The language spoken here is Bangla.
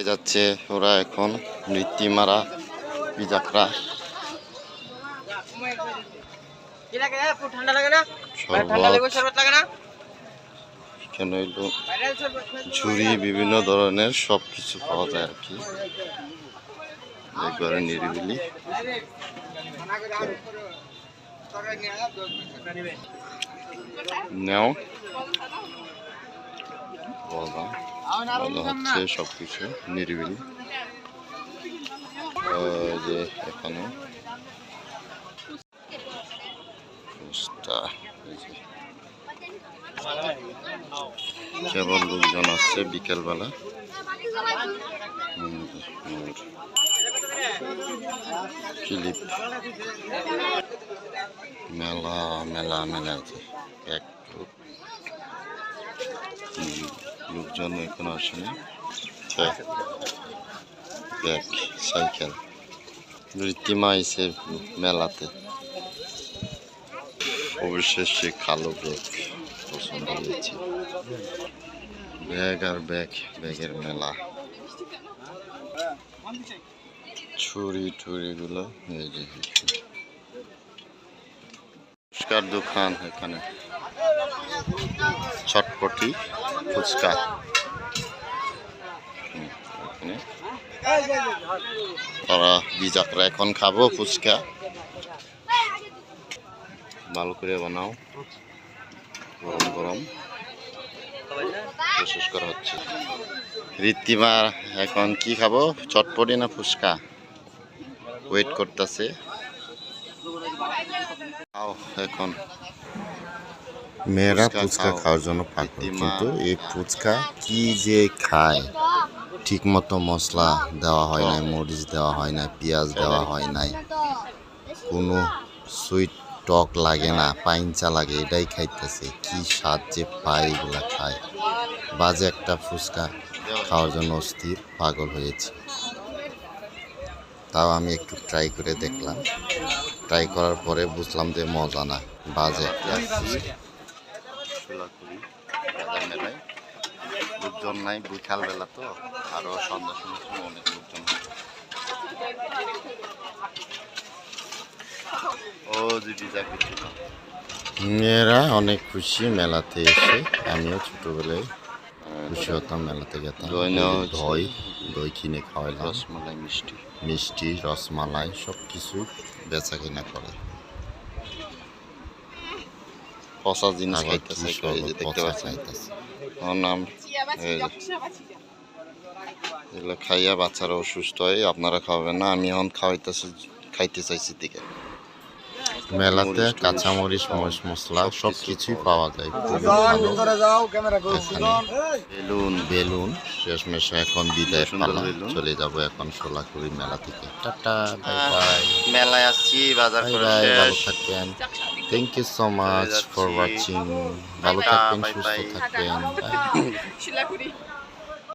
যাচ্ছে ওরা এখন নীতিমারা বিজাকরা ঝুড়ি বিভিন্ন ধরনের সবকিছু পাওয়া যায় আর কি একবারে নিরিবিলি নেও ভালো হচ্ছে সবকিছু নিরিবিলি যে এখানে কেবল লোকজন আসছে বিকেলবেলা ক্লিপ মেলা মেলা মেলা আছে এক লোকজন এখন আসেনি ব্যাগ সাইকেল রীতিমা এসে মেলাতে অবশেষে কালো ব্যাগ পছন্দ হয়েছে ব্যাগ আর ব্যাগের মেলা ছুরি গুলো এই যে ফুচকার দোকান এখানে চটপটি ফুচকা তারা বিজাকরা এখন খাবো ফুচকা ভালো করে বানাও গরম গরম প্রসেস করা হচ্ছে রীতিমা এখন কি খাবো চটপটি না ফুচকা ওয়েট করতেছে এখন মেয়েরা ফুচকা খাওয়ার জন্য পাগল কিন্তু এই ফুচকা কি যে খায় ঠিক মতো মশলা দেওয়া হয় নাই মরিচ দেওয়া হয় না পেঁয়াজ দেওয়া হয় নাই কোনো সুইট টক লাগে না পাইনচা লাগে এটাই খাইতেছে কি স্বাদ যে পায় এগুলা খায় বাজে একটা ফুচকা খাওয়ার জন্য অস্থির পাগল হয়েছে তাও আমি একটু ট্রাই করে দেখলাম ট্রাই করার পরে বুঝলাম যে মজা না বাজে একটা লোকজন নাই বিকালবেলা তো আরো সন্ধ্যা সময় অনেক লোকজন মেয়েরা অনেক খুশি মেলাতে এসে আমিও ছোটবেলায় খুশি হতাম মেলাতে যেতাম দই কিনে খাওয়াইলাম রসমালাই মিষ্টি রসমালাই সব কিছু বেচা কিনা করে পচা জিনিস খাইতেছে দেখতে পাচ্ছেন আমার নাম এগুলো খাইয়া বাচ্চারা অসুস্থ হয় আপনারা খাওয়াবেন না আমি এখন খাইতে চাইছি দিকে মেলাতে কাঁচামরিচ মরিচ মশলা সব কিছুই পাওয়া যায় বেলুন শেষমেশ এখন বিদায় পালা চলে যাব এখন সোলাকুড়ি মেলা থেকে টাটা বাই বাই মেলায় আসছি বাজার করে ভালো থাকবেন thank you so much for watching ভালো থাকবেন সুস্থ থাকবেন